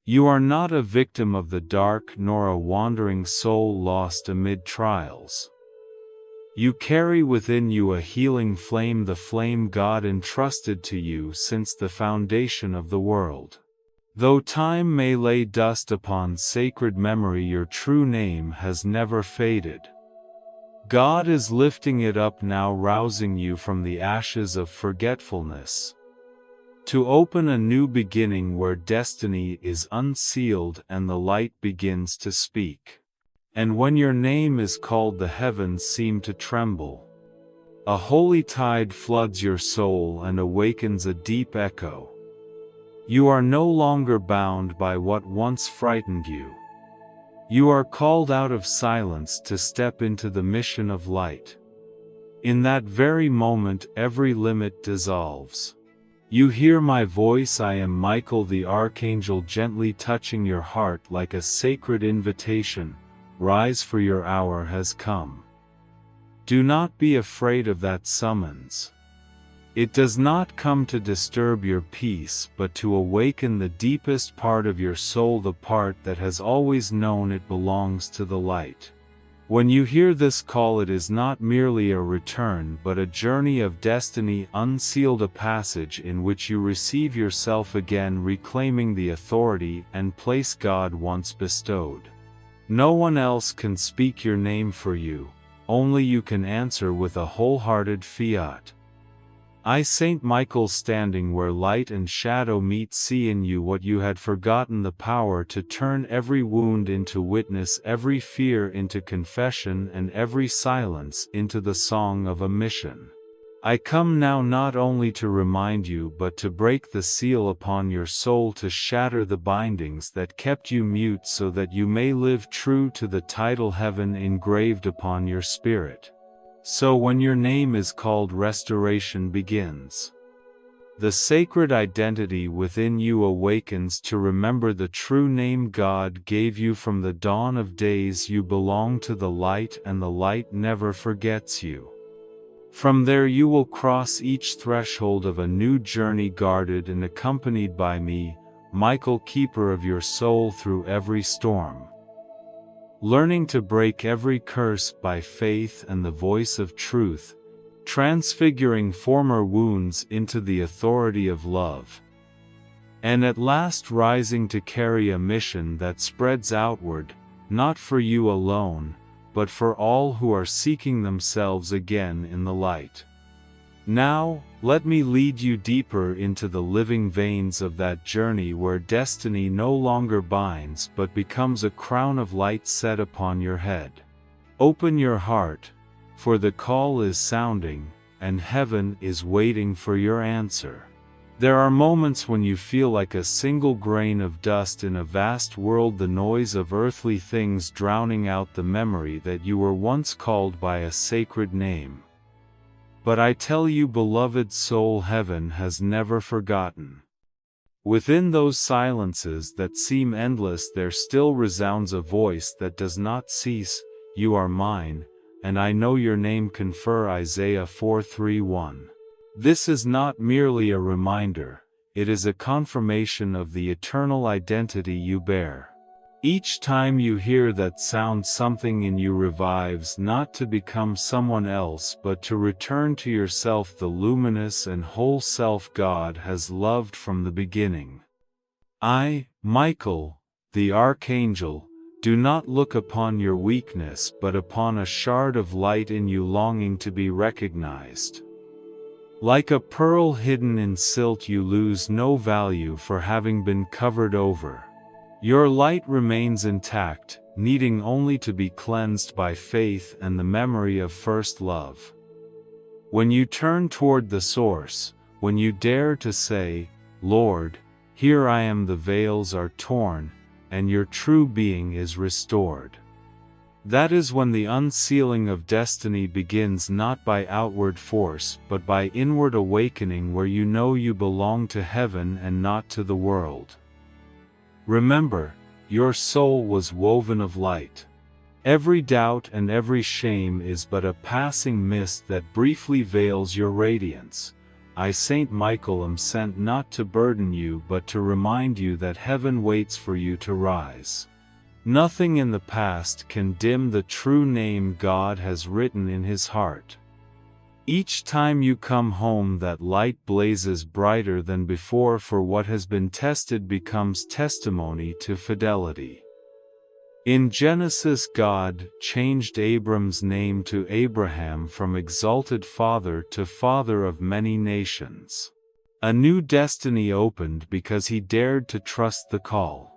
You are not a victim of the dark nor a wandering soul lost amid trials. You carry within you a healing flame, the flame God entrusted to you since the foundation of the world. Though time may lay dust upon sacred memory, your true name has never faded. God is lifting it up now, rousing you from the ashes of forgetfulness, to open a new beginning where destiny is unsealed and the light begins to speak. And when your name is called, the heavens seem to tremble. A holy tide floods your soul and awakens a deep echo. You are no longer bound by what once frightened you. You are called out of silence to step into the mission of light. In that very moment, every limit dissolves. You hear my voice. I am Michael, the Archangel, gently touching your heart like a sacred invitation. Rise, for your hour has come. Do not be afraid of that summons. It does not come to disturb your peace, but to awaken the deepest part of your soul, the part that has always known it belongs to the light. When you hear this call, it is not merely a return but a journey of destiny unsealed, a passage in which you receive yourself again, reclaiming the authority and place God once bestowed. No one else can speak your name for you, only you can answer with a wholehearted fiat. I, Saint Michael, standing where light and shadow meet, see in you what you had forgotten, the power to turn every wound into witness, every fear into confession, and every silence into the song of a mission. I come now not only to remind you but to break the seal upon your soul, to shatter the bindings that kept you mute, so that you may live true to the title heaven engraved upon your spirit. So when your name is called, restoration begins. The sacred identity within you awakens to remember the true name God gave you from the dawn of days. You belong to the light, and the light never forgets you. From there you will cross each threshold of a new journey, guarded and accompanied by me, Michael, keeper of your soul, through every storm. Learning to break every curse by faith and the voice of truth, transfiguring former wounds into the authority of love, and at last rising to carry a mission that spreads outward, not for you alone, but for all who are seeking themselves again in the light. Now, let me lead you deeper into the living veins of that journey where destiny no longer binds but becomes a crown of light set upon your head. Open your heart, for the call is sounding, and heaven is waiting for your answer. There are moments when you feel like a single grain of dust in a vast world, the noise of earthly things drowning out the memory that you were once called by a sacred name. But I tell you, beloved soul, heaven has never forgotten. Within those silences that seem endless, there still resounds a voice that does not cease. You are mine, and I know your name. Confer Isaiah 4:3-1. This is not merely a reminder, it is a confirmation of the eternal identity you bear. Each time you hear that sound, something in you revives, not to become someone else but to return to yourself, the luminous and whole self God has loved from the beginning. I, Michael, the Archangel, do not look upon your weakness but upon a shard of light in you longing to be recognized. Like a pearl hidden in silt, you lose no value for having been covered over. Your light remains intact, needing only to be cleansed by faith and the memory of first love. When you turn toward the source, when you dare to say, Lord, here I am, the veils are torn, and your true being is restored. That is when the unsealing of destiny begins, not by outward force but by inward awakening, where you know you belong to heaven and not to the world. Remember, your soul was woven of light. Every doubt and every shame is but a passing mist that briefly veils your radiance. I Saint Michael am sent not to burden you but to remind you that heaven waits for you to rise. Nothing in the past can dim the true name God has written in his heart. Each time you come home, that light blazes brighter than before, for what has been tested becomes testimony to fidelity. In Genesis, God changed Abram's name to Abraham from exalted father to father of many nations. A new destiny opened because he dared to trust the call.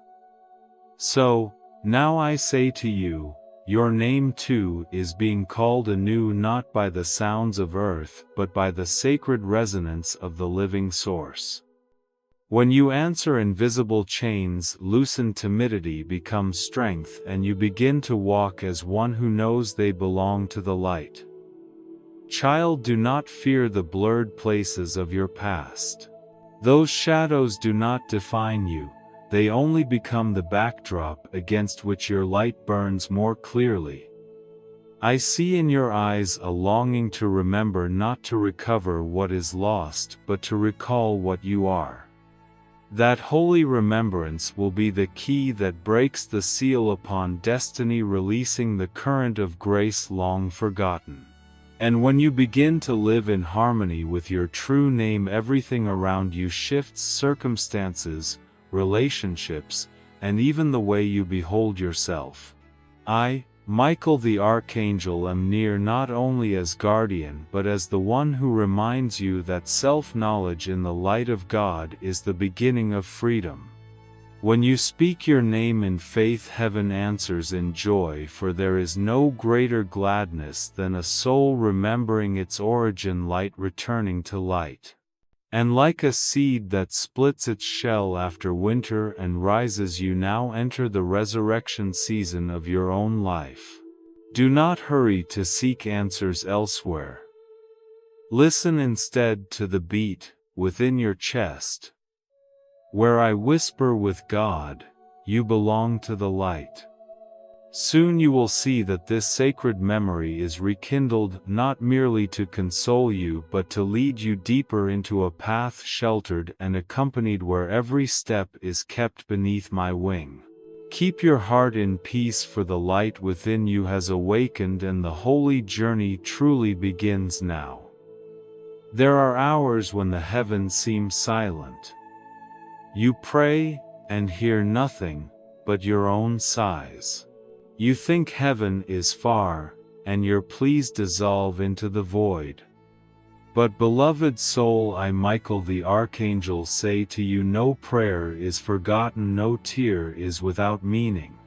So, now I say to you, your name too is being called anew, not by the sounds of earth but by the sacred resonance of the living source. When you answer, invisible chains loosen, timidity becomes strength, and you begin to walk as one who knows they belong to the light. Child, do not fear the blurred places of your past. Those shadows do not define you. They only become the backdrop against which your light burns more clearly. I see in your eyes a longing to remember, not to recover what is lost, but to recall what you are. That holy remembrance will be the key that breaks the seal upon destiny, releasing the current of grace long forgotten. And when you begin to live in harmony with your true name, everything around you shifts: circumstances, relationships, and even the way you behold yourself. I, Michael the Archangel, am near, not only as guardian but as the one who reminds you that self-knowledge in the light of God is the beginning of freedom. When you speak your name in faith, heaven answers in joy, for there is no greater gladness than a soul remembering its origin, light returning to light. And like a seed that splits its shell after winter and rises, you now enter the resurrection season of your own life. Do not hurry to seek answers elsewhere. Listen instead to the beat within your chest. Where I whisper with God, you belong to the light. Soon you will see that this sacred memory is rekindled, not merely to console you but to lead you deeper into a path sheltered and accompanied, where every step is kept beneath my wing. Keep your heart in peace, for the light within you has awakened and the holy journey truly begins now. There are hours when the heavens seem silent. You pray and hear nothing but your own sighs. You think heaven is far, and your pleas dissolve into the void. But beloved soul, I, Michael the Archangel, say to you, no prayer is forgotten, no tear is without meaning.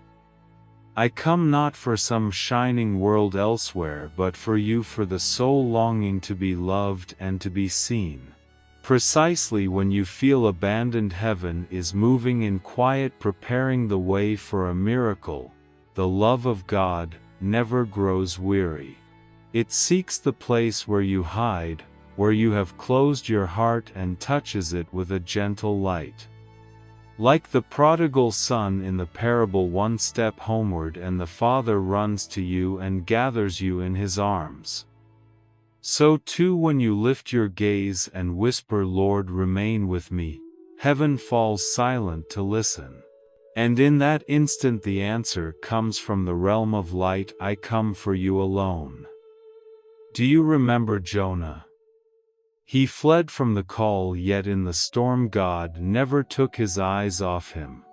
I come not for some shining world elsewhere, but for you, for the soul longing to be loved and to be seen. Precisely when you feel abandoned, heaven is moving in quiet, preparing the way for a miracle. The love of God never grows weary. It seeks the place where you hide, where you have closed your heart, and touches it with a gentle light. Like the prodigal son in the parable, one step homeward and the Father runs to you and gathers you in his arms. So too, when you lift your gaze and whisper, Lord, remain with me, heaven falls silent to listen. And in that instant the answer comes from the realm of light: I come for you alone. Do you remember Jonah? He fled from the call, yet in the storm God never took his eyes off him.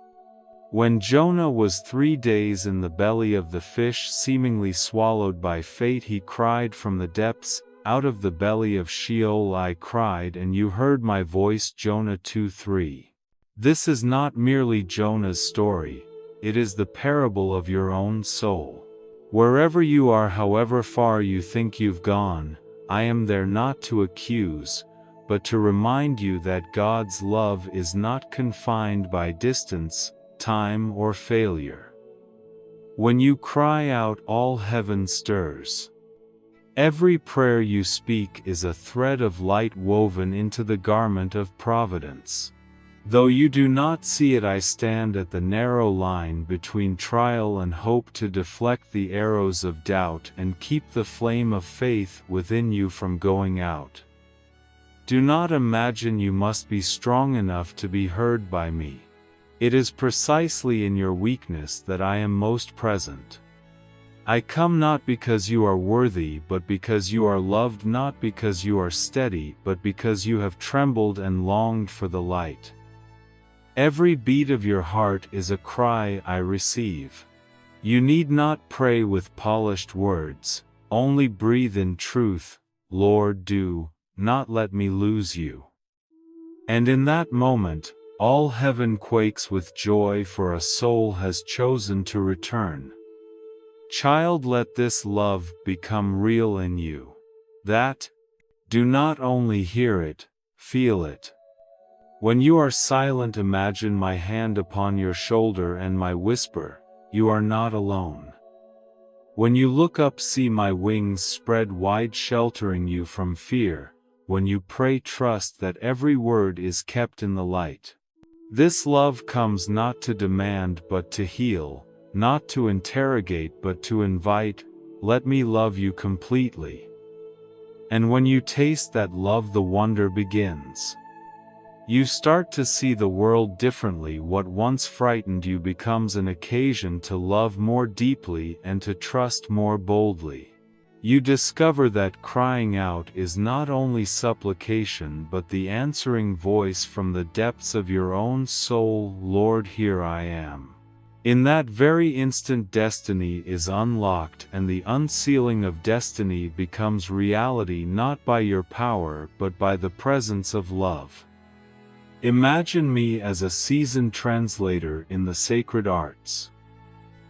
When Jonah was 3 days in the belly of the fish, seemingly swallowed by fate, he cried from the depths, out of the belly of Sheol I cried, and you heard my voice. Jonah 2:3. This is not merely Jonah's story, it is the parable of your own soul. Wherever you are, however far you think you've gone, I am there, not to accuse, but to remind you that God's love is not confined by distance, time, or failure. When you cry out, all heaven stirs. Every prayer you speak is a thread of light woven into the garment of providence. Though you do not see it, I stand at the narrow line between trial and hope to deflect the arrows of doubt and keep the flame of faith within you from going out. Do not imagine you must be strong enough to be heard by me. It is precisely in your weakness that I am most present. I come not because you are worthy but because you are loved, not because you are steady but because you have trembled and longed for the light. Every beat of your heart is a cry I receive. You need not pray with polished words, only breathe in truth, Lord, do not let me lose you. And in that moment, all heaven quakes with joy, for a soul has chosen to return. Child, let this love become real in you. That, do not only hear it, feel it. When you are silent, imagine my hand upon your shoulder and my whisper, you are not alone. When you look up, see my wings spread wide, sheltering you from fear. When you pray, trust that every word is kept in the light. This love comes not to demand but to heal, not to interrogate but to invite. Let me love you completely. And when you taste that love, the wonder begins. You start to see the world differently. What once frightened you becomes an occasion to love more deeply and to trust more boldly. You discover that crying out is not only supplication but the answering voice from the depths of your own soul, Lord, here I am. In that very instant, destiny is unlocked and the unsealing of destiny becomes reality, not by your power but by the presence of love. Imagine me as a seasoned translator in the sacred arts.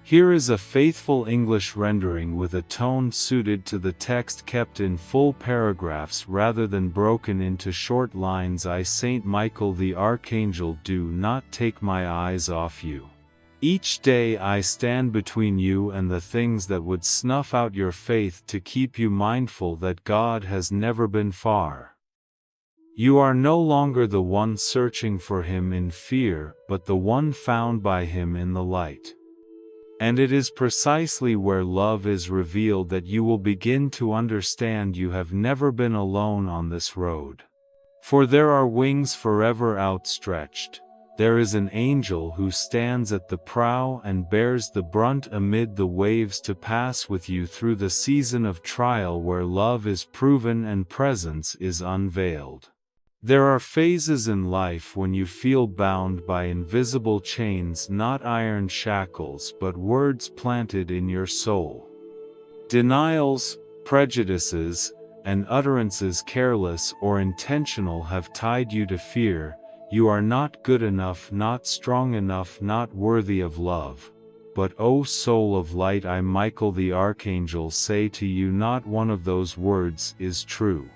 Here is a faithful English rendering with a tone suited to the text, kept in full paragraphs rather than broken into short lines. I, Saint Michael the Archangel, do not take my eyes off you. Each day I stand between you and the things that would snuff out your faith, to keep you mindful that God has never been far. You are no longer the one searching for Him in fear, but the one found by Him in the light. And it is precisely where love is revealed that you will begin to understand you have never been alone on this road. For there are wings forever outstretched. There is an angel who stands at the prow and bears the brunt amid the waves, to pass with you through the season of trial where love is proven and presence is unveiled. There are phases in life when you feel bound by invisible chains, not iron shackles but words planted in your soul. Denials, prejudices, and utterances, careless or intentional, have tied you to fear. You are not good enough, not strong enough, not worthy of love. But O soul of light, I, Michael the Archangel, say to you, not one of those words is true.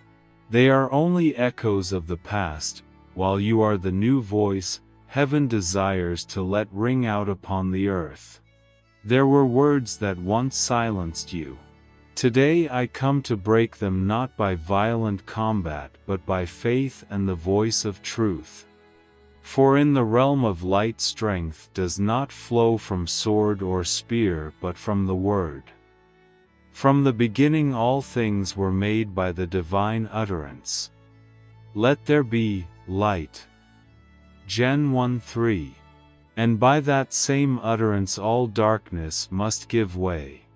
They are only echoes of the past, while you are the new voice heaven desires to let ring out upon the earth. There were words that once silenced you. Today I come to break them, not by violent combat but by faith and the voice of truth. For in the realm of light, strength does not flow from sword or spear but from the word. From the beginning all things were made by the divine utterance. Let there be light. Gen 1:3. And by that same utterance all darkness must give way.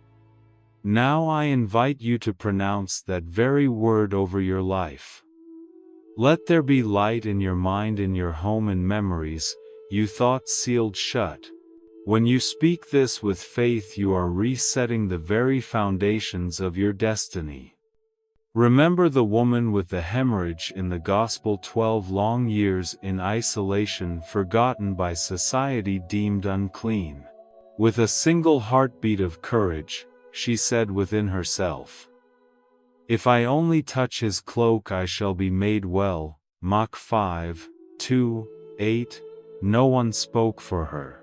Now I invite you to pronounce that very word over your life. Let there be light in your mind, in your home and memories, you thoughts sealed shut. When you speak this with faith, you are resetting the very foundations of your destiny. Remember the woman with the hemorrhage in the Gospel, 12 long years in isolation, forgotten by society, deemed unclean. With a single heartbeat of courage, she said within herself, "If I only touch his cloak I shall be made well." Mark 5:2-8. No one spoke for her.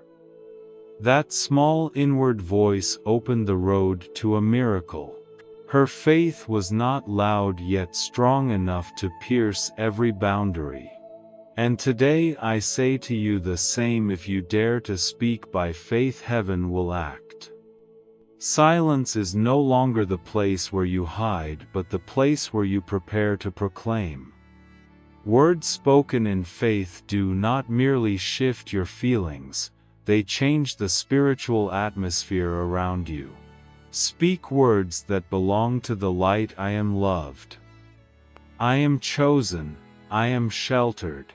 That small inward voice opened the road to a miracle. Her faith was not loud yet strong enough to pierce every boundary. And today I say to you the same: if you dare to speak by faith, heaven will act. Silence is no longer the place where you hide, but the place where you prepare to proclaim. Words spoken in faith do not merely shift your feelings, they change the spiritual atmosphere around you. Speak words that belong to the light. I am loved. I am chosen. I am sheltered.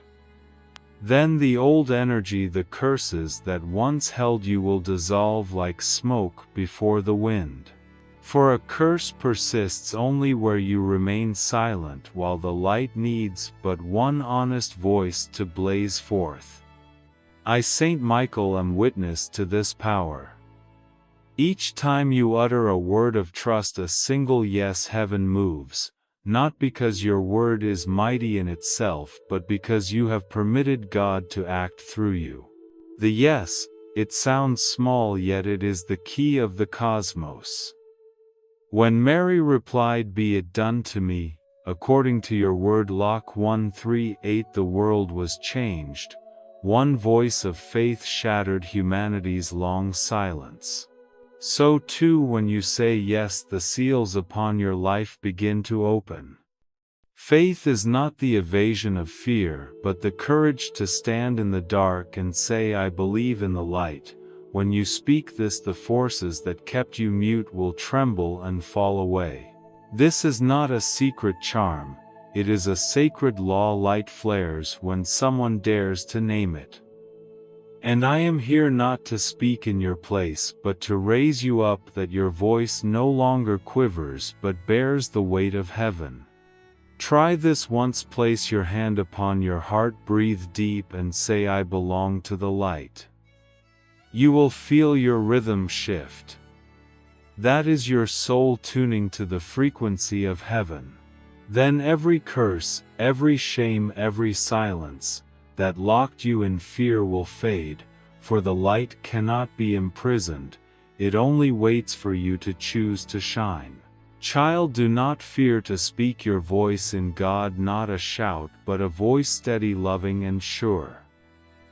Then the old energy, the curses that once held you, will dissolve like smoke before the wind. For a curse persists only where you remain silent, while the light needs but one honest voice to blaze forth. I, Saint Michael, am witness to this power. Each time you utter a word of trust, a single yes, heaven moves, not because your word is mighty in itself, but because you have permitted God to act through you. The yes, it sounds small, yet it is the key of the cosmos. When Mary replied, "Be it done to me, according to your word," Luke 1:3-8, the world was changed. One voice of faith shattered humanity's long silence. So too, when you say yes, the seals upon your life begin to open. Faith is not the evasion of fear, but the courage to stand in the dark and say, "I believe in the light." When you speak this, the forces that kept you mute will tremble and fall away. This is not a secret charm, it is a sacred law. Light flares when someone dares to name it. And I am here not to speak in your place, but to raise you up, that your voice no longer quivers but bears the weight of heaven. Try this once. Place your hand upon your heart, breathe deep, and say, "I belong to the light." You will feel your rhythm shift. That is your soul tuning to the frequency of heaven. Then every curse, every shame, every silence that locked you in fear will fade, for the light cannot be imprisoned, it only waits for you to choose to shine. Child, do not fear to speak your voice in God, not a shout, but a voice steady, loving, and sure.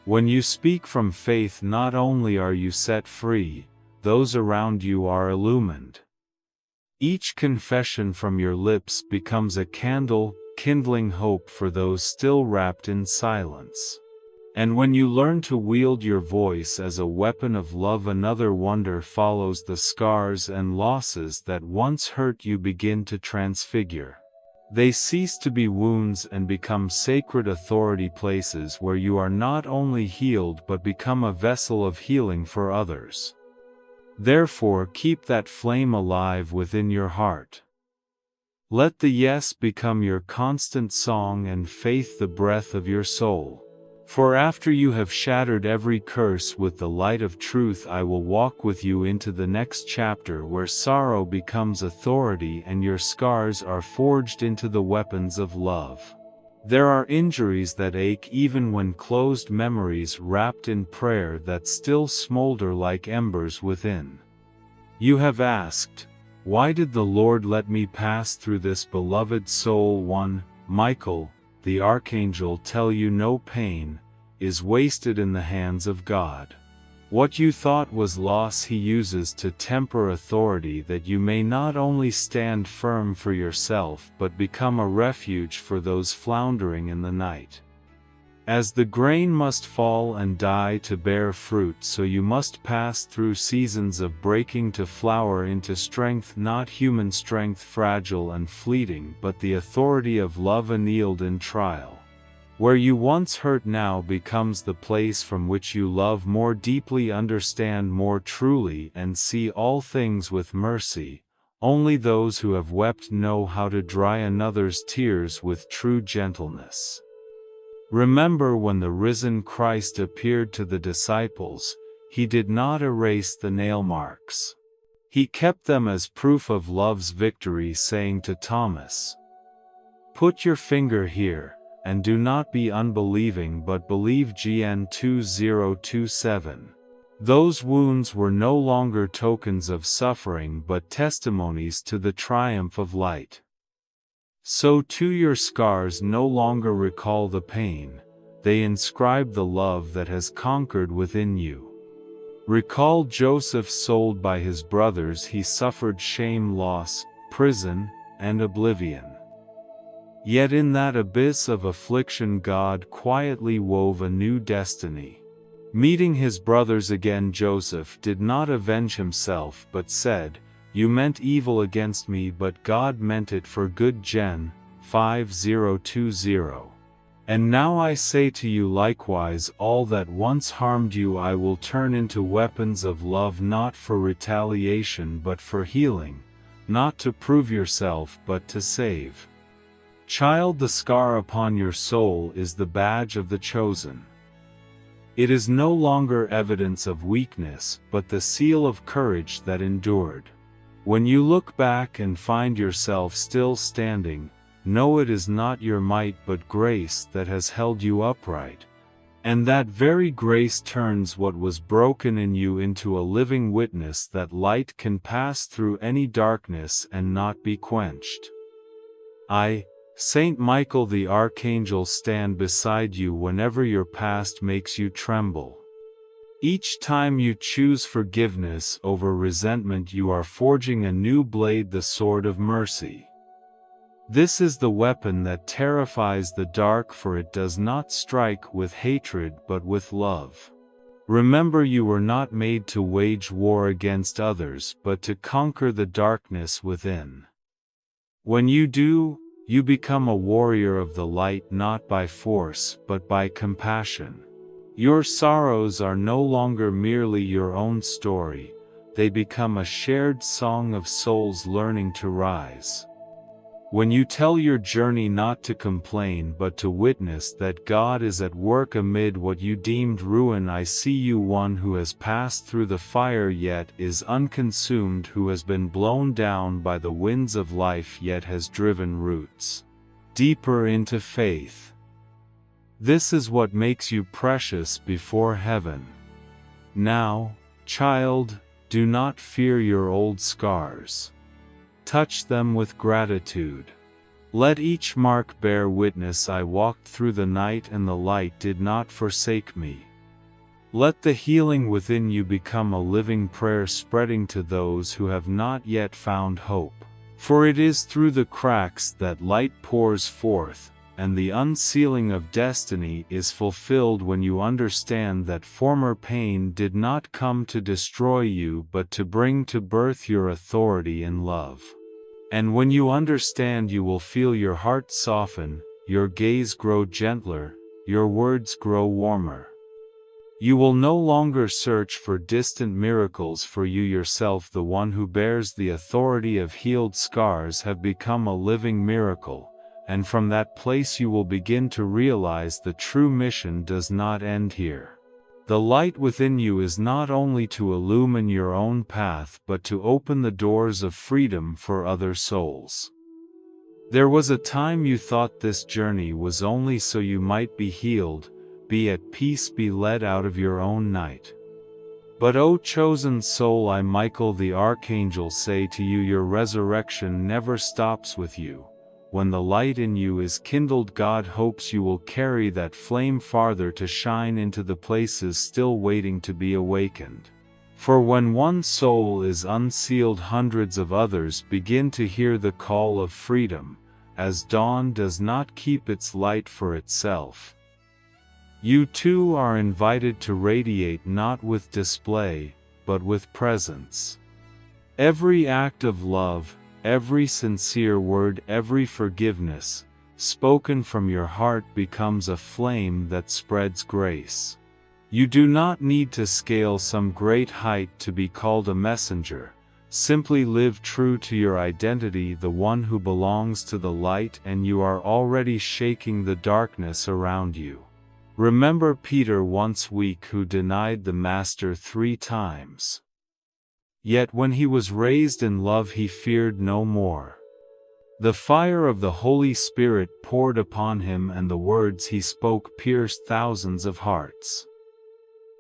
When you speak from faith, not only are you set free, those around you are illumined. Each confession from your lips becomes a candle, kindling hope for those still wrapped in silence. And when you learn to wield your voice as a weapon of love, another wonder follows. The scars and losses that once hurt you begin to transfigure. They cease to be wounds and become sacred authority, places where you are not only healed but become a vessel of healing for others. Therefore, keep that flame alive within your heart. Let the yes become your constant song and faith the breath of your soul. For after you have shattered every curse with the light of truth, I will walk with you into the next chapter, where sorrow becomes authority and your scars are forged into the weapons of love. There are injuries that ache even when closed, memories wrapped in prayer that still smolder like embers within. You have asked, "Why did the Lord let me pass through this?" Beloved soul, one, Michael, the Archangel, tell you no pain is wasted in the hands of God. What you thought was loss He uses to temper authority, that you may not only stand firm for yourself but become a refuge for those floundering in the night. As the grain must fall and die to bear fruit, so you must pass through seasons of breaking to flower into strength, not human strength, fragile and fleeting, but the authority of love annealed in trial. Where you once hurt now becomes the place from which you love more deeply, understand more truly, and see all things with mercy. Only those who have wept know how to dry another's tears with true gentleness. Remember, when the risen Christ appeared to the disciples, He did not erase the nail marks. He kept them as proof of love's victory, saying to Thomas, "Put your finger here, and do not be unbelieving but believe." Gn 2027. Those wounds were no longer tokens of suffering but testimonies to the triumph of light. So too your scars no longer recall the pain, they inscribe the love that has conquered within you. Recall Joseph, sold by his brothers. He suffered shame, loss, prison, and oblivion. Yet in that abyss of affliction God quietly wove a new destiny. Meeting his brothers again, Joseph did not avenge himself but said, "You meant evil against me, but God meant it for good." Gen. 5020. "And now I say to you likewise, all that once harmed you I will turn into weapons of love, not for retaliation but for healing, not to prove yourself but to save." Child, the scar upon your soul is the badge of the chosen. It is no longer evidence of weakness, but the seal of courage that endured. When you look back and find yourself still standing, know it is not your might but grace that has held you upright. And that very grace turns what was broken in you into a living witness that light can pass through any darkness and not be quenched. I, Saint Michael the Archangel, stand beside you whenever your past makes you tremble. Each time you choose forgiveness over resentment, you are forging a new blade, the sword of mercy. This is the weapon that terrifies the dark, for it does not strike with hatred but with love. Remember, you were not made to wage war against others but to conquer the darkness within. When you do, you become a warrior of the light, not by force but by compassion. Your sorrows are no longer merely your own story, they become a shared song of souls learning to rise. When you tell your journey not to complain but to witness that God is at work amid what you deemed ruin, I see you, one who has passed through the fire yet is unconsumed, who has been blown down by the winds of life yet has driven roots deeper into faith. This is what makes you precious before heaven. Now, child, do not fear your old scars. Touch them with gratitude. Let each mark bear witness, I walked through the night and the light did not forsake me. Let the healing within you become a living prayer, spreading to those who have not yet found hope. For it is through the cracks that light pours forth, and the unsealing of destiny is fulfilled when you understand that former pain did not come to destroy you but to bring to birth your authority in love. And when you understand, you will feel your heart soften, your gaze grow gentler, your words grow warmer. You will no longer search for distant miracles, for you yourself, the one who bears the authority of healed scars, have become a living miracle, and from that place you will begin to realize the true mission does not end here. The light within you is not only to illumine your own path but to open the doors of freedom for other souls. There was a time you thought this journey was only so you might be healed, be at peace, be led out of your own night. But O chosen soul, I, Michael the Archangel, say to you, your resurrection never stops with you. When the light in you is kindled, God hopes you will carry that flame farther to shine into the places still waiting to be awakened. For when one soul is unsealed, hundreds of others begin to hear the call of freedom, as dawn does not keep its light for itself. You too are invited to radiate, not with display, but with presence. Every act of love, every sincere word, every forgiveness, spoken from your heart, becomes a flame that spreads grace. You do not need to scale some great height to be called a messenger. Simply live true to your identity, the one who belongs to the light, and you are already shaking the darkness around you. Remember Peter, once weak, who denied the Master 3 times. Yet when he was raised in love, he feared no more. The fire of the Holy Spirit poured upon him, and the words he spoke pierced thousands of hearts.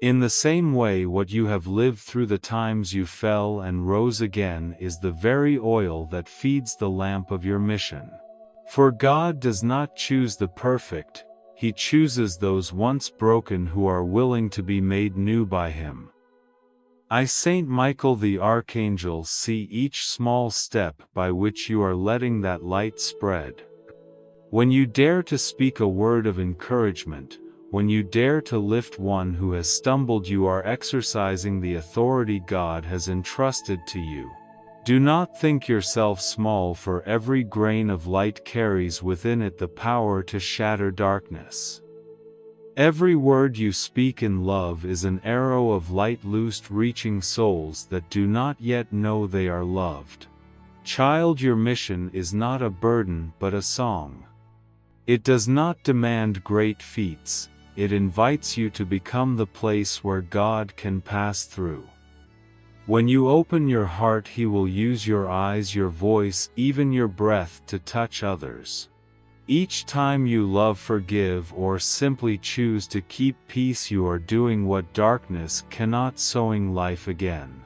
In the same way, what you have lived through the times you fell and rose again is the very oil that feeds the lamp of your mission. For God does not choose the perfect, He chooses those once broken who are willing to be made new by Him. I, Saint Michael the Archangel, see each small step by which you are letting that light spread. When you dare to speak a word of encouragement, when you dare to lift one who has stumbled, you are exercising the authority God has entrusted to you. Do not think yourself small, for every grain of light carries within it the power to shatter darkness. Every word you speak in love is an arrow of light loosed, reaching souls that do not yet know they are loved. Child, your mission is not a burden but a song. It does not demand great feats, it invites you to become the place where God can pass through. When you open your heart, He will use your eyes, your voice, even your breath to touch others. Each time you love, forgive, or simply choose to keep peace, you are doing what darkness cannot, sowing life again.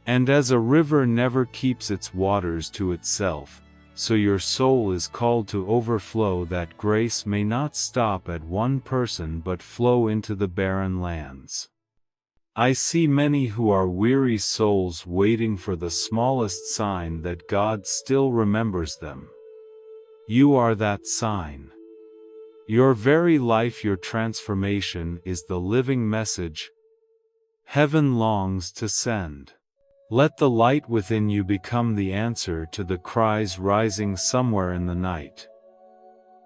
And as a river never keeps its waters to itself, so your soul is called to overflow, that grace may not stop at one person but flow into the barren lands. I see many who are weary souls waiting for the smallest sign that God still remembers them. You are that sign. Your very life, your transformation, is the living message heaven longs to send. Let the light within you become the answer to the cries rising somewhere in the night.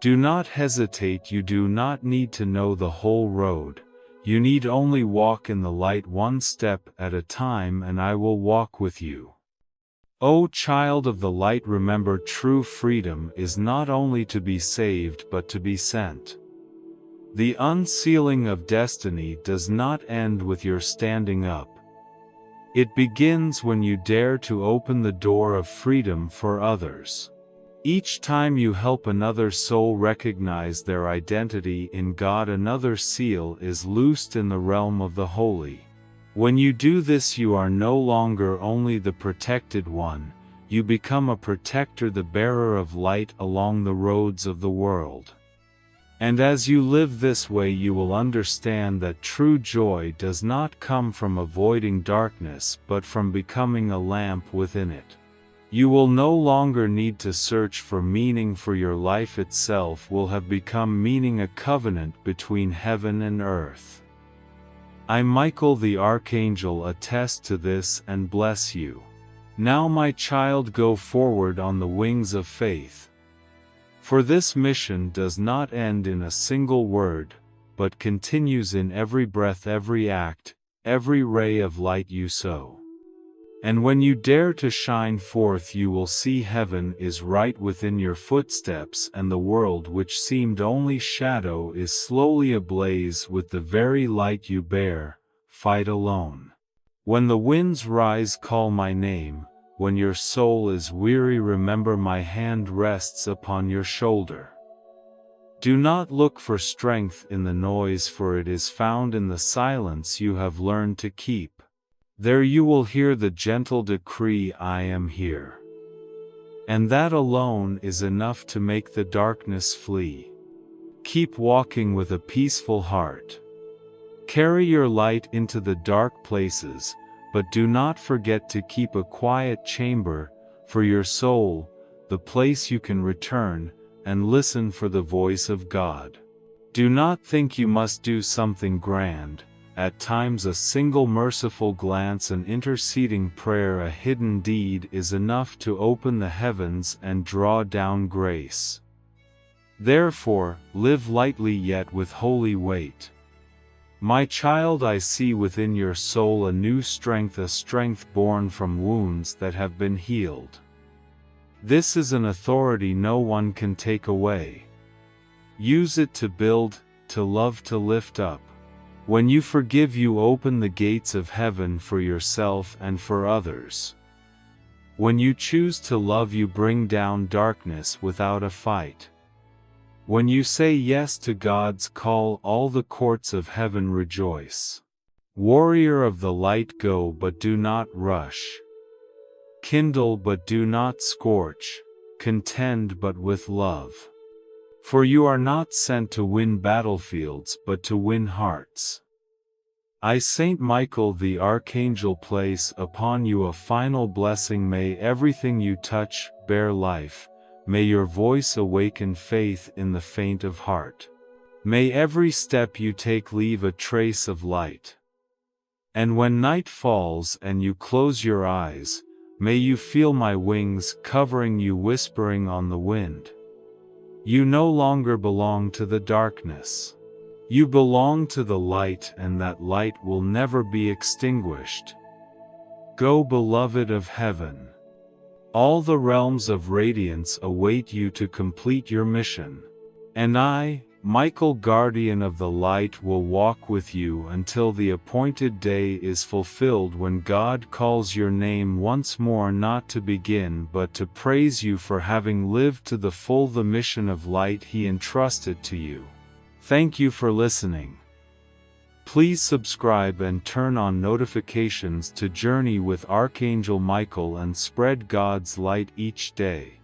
Do not hesitate, you do not need to know the whole road, you need only walk in the light one step at a time, and I will walk with you. O child of the light, remember, true freedom is not only to be saved but to be sent. The unsealing of destiny does not end with your standing up. It begins when you dare to open the door of freedom for others. Each time you help another soul recognize their identity in God, another seal is loosed in the realm of the holy. When you do this, you are no longer only the protected one, you become a protector, the bearer of light along the roads of the world. And as you live this way, you will understand that true joy does not come from avoiding darkness but from becoming a lamp within it. You will no longer need to search for meaning, for your life itself will have become meaning, a covenant between heaven and earth. I, Michael the Archangel, attest to this and bless you. Now, my child, go forward on the wings of faith. For this mission does not end in a single word, but continues in every breath, every act, every ray of light you sow. And when you dare to shine forth, you will see heaven is right within your footsteps, and the world which seemed only shadow is slowly ablaze with the very light you bear. Fight alone. When the winds rise, call my name. When your soul is weary, remember my hand rests upon your shoulder. Do not look for strength in the noise, for it is found in the silence you have learned to keep. There you will hear the gentle decree, I am here. And that alone is enough to make the darkness flee. Keep walking with a peaceful heart. Carry your light into the dark places, but do not forget to keep a quiet chamber for your soul, the place you can return and listen for the voice of God. Do not think you must do something grand. At times a single merciful glance, an interceding prayer, a hidden deed is enough to open the heavens and draw down grace. Therefore, live lightly yet with holy weight. My child, I see within your soul a new strength, a strength born from wounds that have been healed. This is an authority no one can take away. Use it to build, to love, to lift up. When you forgive, you open the gates of heaven for yourself and for others. When you choose to love, you bring down darkness without a fight. When you say yes to God's call, all the courts of heaven rejoice. Warrior of the light, go but do not rush. Kindle but do not scorch. Contend but with love. For you are not sent to win battlefields but to win hearts. I, Saint Michael the Archangel, place upon you a final blessing. May everything you touch bear life. may your voice awaken faith in the faint of heart. May every step you take leave a trace of light. And when night falls and you close your eyes, may you feel my wings covering you, whispering on the wind. You no longer belong to the darkness. You belong to the light, and that light will never be extinguished. Go, beloved of heaven. All the realms of radiance await you to complete your mission. And I, Michael, guardian of the light, will walk with you until the appointed day is fulfilled, when God calls your name once more, not to begin but to praise you for having lived to the full the mission of light He entrusted to you. Thank you for listening. Please subscribe and turn on notifications to journey with Archangel Michael and spread God's light each day.